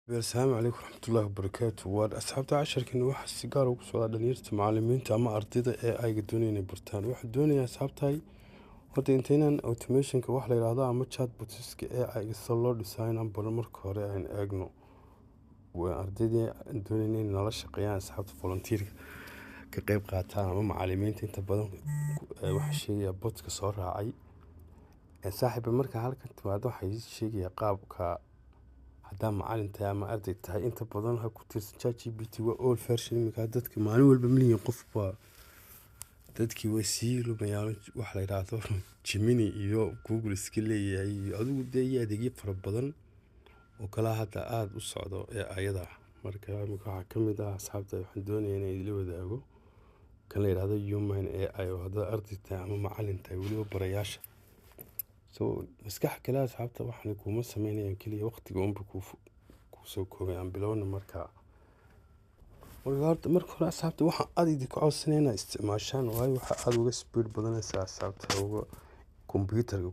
السلام عليكم ورحمة الله وبركاته وأصحابتا casharkan waxa si gaar ugu socda dhalinyarta macallimiinta ama ardayda ee ay doonayaan inay bartaan waxaan doonayaa asxaabtay horta intaynaan automationka wax la yiraahdo ama chatbotska ee ay soo loo design aan baro marka hore aan eegno waa ardayda doonayaan inay nala shaqeeyaan asxaabta volunteer ka qayb qaataan ama macallimiinta inta badan waxa sheegaya botka soo raacay saaxiiba marka halkan timaado waxay sheegaya qaabka hadda macallinta ama arday tahay inta badan ha ku tirsan ChatGPT waa old version imika dadka maalin walba milyan qof baa dadkii way sii lumayaan wax la yiraahdo Gemini iyo Google iska leeyahay adigu iyo adeegyo fara badan oo kala hadda aad u socdo ee ayada marka waxa ka mid ah asxaabta waxaan doonayaa inay la wadaago kan la yiraahdo human AI oo hadda arday tahay ama macallin tahay waliba barayaasha maskax kale asxaabta waxaan kuma sameynayaan kaliya waqtiga uun ku soo koobay bilowna marka hore asxaabta waxaan aad idinku codsanayna isticmaashaan waayo waxa aad uga speed badanaysa asxaabta uga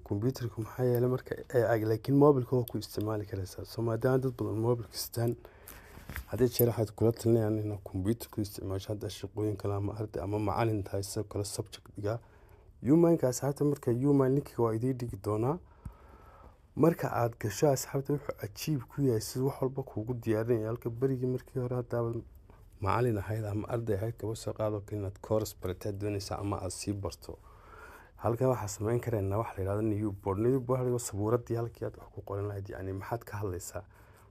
computerka maxaa yeelay marka AI laakiin mobilka waa ku isticmaali karaysaa maadaama dad badan mobilka istaan hadii jeer waxaad kula talinayaan in computerka isticmaashaan hadda shaqooyin kale ama arday ama macallin tahay sidoo kale subject diga human-ka asxaabta marka human linkiga waa idin dhigi doonaa marka aad gasho asxaabta wuxuu ajiib ku yahay sida wax walba kuugu diyaarinaya halka barigii markii hore hadda macallin ahayd ama arday ahayd kaba soo qaado inaad course barataa doonaysa ama aad sii barto halka waxa sameyn kareenaa wax la yiraahdo new board sabuuradii halkii aad wax ku qoran lahayd yani maxaad ka hadlaysaa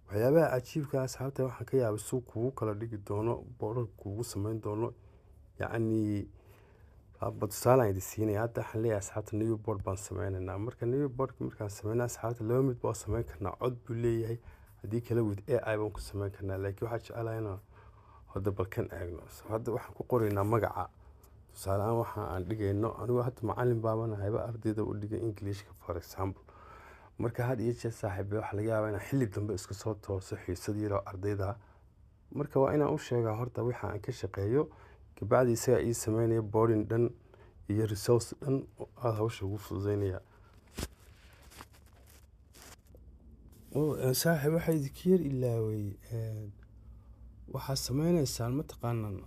waxyaabaha ajiibka asxaabta waxaan ka yaabay suu kuugu kala dhigi doono board kuugu sameyn doono yani tusaale aan idin siinaya hadda waxaan leeyahay asxaabta new board baan sameynaynaa marka new board markaan sameynaa asxaabta laba mid baan sameyn karnaa cod buu leeyahay haddii kala with AI baan ku sameyn karnaa laakiin waxaan jeclahay inaan hadda balkan eegno hadda waxaan ku qoraynaa magaca tusaale aan waxa aan dhigayno anigu hadda macallin baan ahayba ardayda u dhigay Englishka for example marka had iyo jeer saaxiibo wax laga yaabaa inaan xilli dambe iska soo tooso xiisad yar oo ardayda marka waa inaan u sheegaa horta waxa aan ka shaqeeyo kabacdi isaga ii sameynaya boarding dhan iyo resource dhan aad hawsha ugu fududeynaya saaxiib waxa idinka yar ilaaway waxaa sameynaysaan ma taqaanaan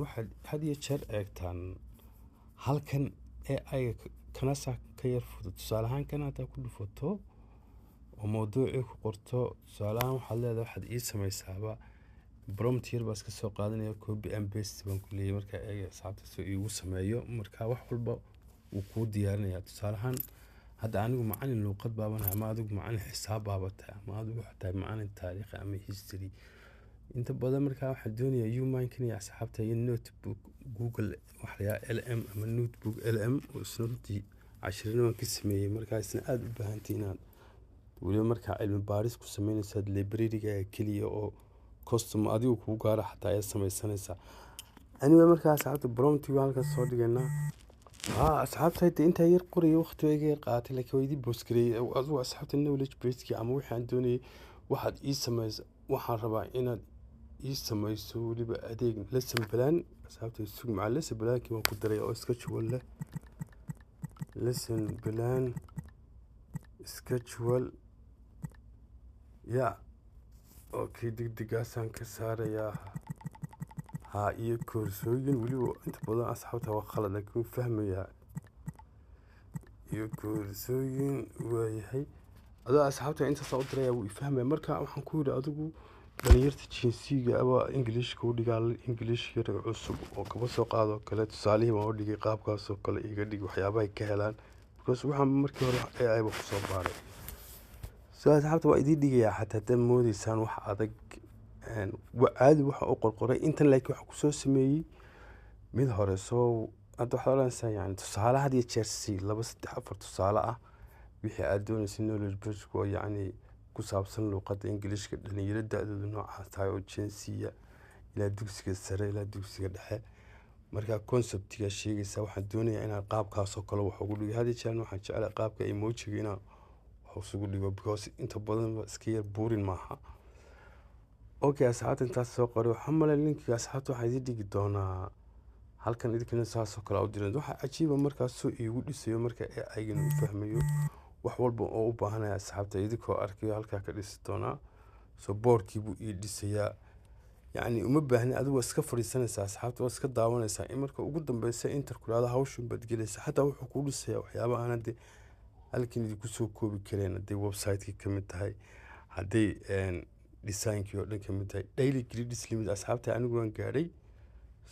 waxaad had iyo jeer eegtaan halkan ee ay kanasa ka yar fudud tusaale ahaan kan aad ku dhufato oo mawduucii ku qorto tusaale ahaan waxaad leedahay waxaad ii sameysaaba prompt yar baa iska soo qaadanaya copy and paste baan ku leeyahay marka ay asxaabta soo iigu sameeyo marka wax walba uu ku diyaarinaya tusaale ahaan hadda anigu macallin luqad baaban ama adigu macallin xisaab baabata ama adigu xataa macallin taariikh ama history inta badan marka waxaan doonayaa human kan iyo asxaabta iyo notebook Google wax la yiraahdo LM ama notebook LM oo isntii 10 waan ka sameeyay markaasna aad u baahantiin inaad waliba marka cilmi baaris ku sameynaysaa library-ga kaliya oo custom adigu ku gaar ah xataa ay sameysanaysaa anigoo markaa asxaabta prompt-iga halka soo dhigaynaa asxaabta inta yar qoriyo waqti ay yar qaatay laakiin way dib booskareey adigu asxaabta knowledge base-ki ama waxaan doonayay waxaad ii sameysaa waxaan rabaa inaad ii sameyso waliba adeeg lesson plan asxaabta isku macallin lesson plan-ki waan ku daray oo schedule leh lesson plan schedule okay degdegaasaan ka saarayaa iyo koorsooyin waliba inta badan asxaabta waa khalad laakiin fahmayaa iyo koorsooyin waayahay adoo asxaabta inta soo diraya wuu fahmaya marka waxaan ku yiri adigu dhalinyarta jinsiga aba Englishka u dhigaa Englishka cusub oo kaba soo qaado kale tusaalihii waan u dhigay qaabkaas oo kale iga dhig waxyaabaha ay ka helaan because waxaan markii hore AI ba ku soo baaray asxaabta waa idin dhigaya xataa tan moodisan wax adag caadi waxa uu qorqoray intan laakiin waxa ku soo sameeyay mid hore soo hadda waxa la raadsan yani tusaale had iyo jeer si 2-3-4 tusaale ah wixii aad doonaysid knowledge base oo yani ku saabsan luqadda Englishka dhalinyarada noocaas tahay oo jinsiya ilaa dugsiga sare ilaa dugsiga dhexe marka concept-iga sheegaysa waxaan doonayaa inaan qaabkaas oo kale wax ugu dhigo had iyo jeer waxaan jecelahay qaabka emoji-ga inaan usugu dhigo because inta badan iska yar buurin maaha okay asxaabta intaas soo qoray waxaan malay linkiga asxaabta waxaa idin dhigi doonaa halkan idinkana saas oo kale u diran waxa cajiib markaas soo iigu dhisayo marka AI u fahmayo wax walba oo u baahanaya asxaabta idinkoo arkayo halka ka dhisi doonaa soo boorkii buu ii dhisayaa. yacni uma baahni adigu iska fadhiisanaysaa asxaabta waa iska daawanaysaa in marka ugu dambeysa inter kulaada hawshan baad gelaysaa xataa wuxuu kuu dhisayaa waxyaaba aan hadde halkan idinku soo koobi kareen hadday website-kii ka mid tahay hadday designkii oo dhan ka mid tahay daily credits limit asxaabta anigu waan gaadhay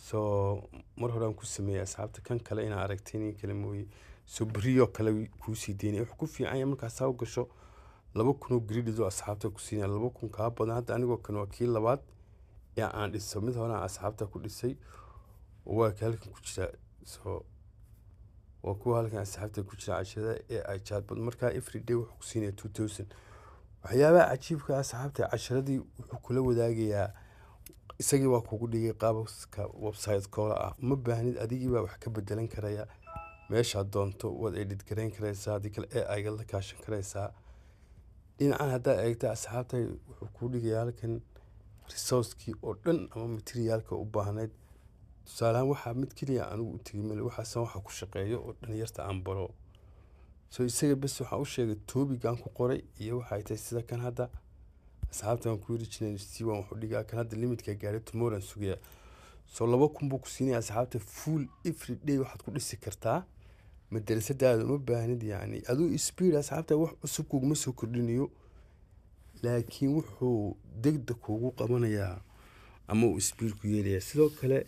soo mar hore aan ku sameeyey asxaabta kan kale inaa aragteen in kale mooye soo beriyoo kale kuu sii deynaya wuxuu ku fiican yahay markaas saa u gasho 2,000 oo credit oo asxaabta ku siinaya 2,000 kaa badan hadda anigoo kan waa kii labaad ee aan dhiso mid hore aan asxaabta ku dhisay oo waa ka halkan ku jira soo waa kuwa halkan asxaabta ku jira cashada ee ay chatbot markaa everyday wuxuu ku siinaya 2,000 waxyaabaha cajiibka asxaabta casharadii wuxuu kula wadaagayaa isagii waa kugu dhigay qaabka website koola ah uma baahnid adigii baa wax ka bedelan karaya meeshaad doonto waad edit garayn karaysaa haddii kale AI-ga la kaashan karaysaa dhinacan haddaa eegta asxaabta wuxuu kuu dhigayaa halkan resource-kii oo dhan ama materiaalka u baahnayd tusaalehaan waxaa mid keliya anigu u tegi male waxaasan waxa ku shaqeeyo oo dhalinyarta aan baro soo isaga bes waxaan u sheegay topic-aan ku qoray iyo waxay tahay sida kan hadda asxaabta waan ku yiri jiray Steven wuxuu dhigaa kan hadda limitka gaaray tomorrow aan sugaya soo 2,000 buu ku siinaya asxaabta full everyday waxaad ku dhisi kartaa madrasadaada uma baahnid yacni aduu speed asxaabta wax cusub kuguma soo kordhinayo laakiin wuxuu degdeg kugu qabanayaa ama uu speed ku yeelayaa sidoo kale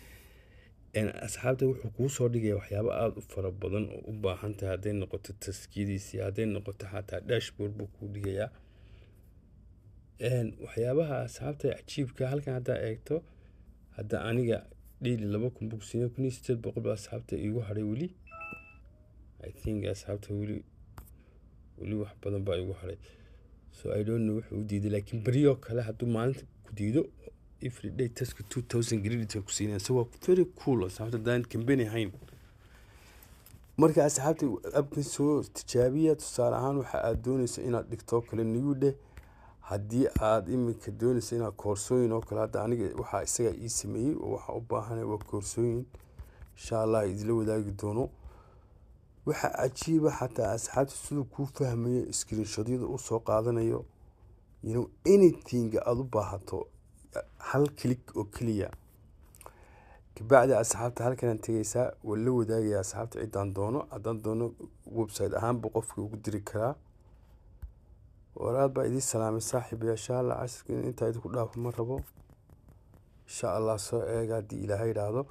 asxaabta wuxuu kuu soo dhigaya waxyaabo aad u fara badan oo u baahan tahay hadday noqoto taskidiisii hadday noqoto xataa dashboard buu kuu dhigayaa waxyaabaha asxaabta cajiibka halkan haddaa eegto hadda aniga daily 2,000 buu siinay 1,800 baa asxaabta iigu hadhay weli I think asxaabta weli wax badan baa iigu hadhay so I don't know wuxuu u diiday laakiin beriyoo kale hadduu maalinta ku diido everyday taska 2,000 credit ku siinaya so waa very cool asxaabta daan company hayn marka asxaabta abkan soo tijaabiya tusaale ahaan waxa aad doonayso inaad dhigto kale new day haddii aad iminka doonayso inaad koorsooyin oo kale hadda aniga waxaa isaga ii sameeyey oo waxa u baahanay waa koorsooyin insha Allah idila wadaagi doono waxa cajiiba xataa asxaabta sidoo ku fahmayo screenshotyada u soo qaadanayo anything aad u baahato hal click oo kaliya kabacdi asxaabta halkan aan tagaysaa wala wadaagaya asxaabta cidaan doono haddaan doono website ahaanba qofka ugu diri karaa waraad baa idin salaamay saaxiibayaasha Allah casirkan inta idinku dhaafo ma rabo insha Allah soo eega haddii Ilaahay yiraahdo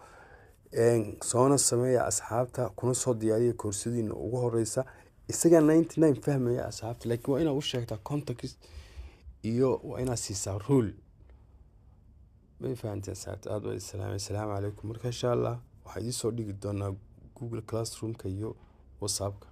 soona sameeya asxaabta kuna soo diyaariya koorsadiina ugu horeysa isaga 99 fahmaya asxaabta laakiin waa inaad u sheegtaa context iyo waa inaad siisaa rule ma fahanteen asxaabta aad baa salaamay assalaamu calaykum marka insha Allah waxaa idin soo dhigi doonaa Google Classroom-ka iyo WhatsApp-ka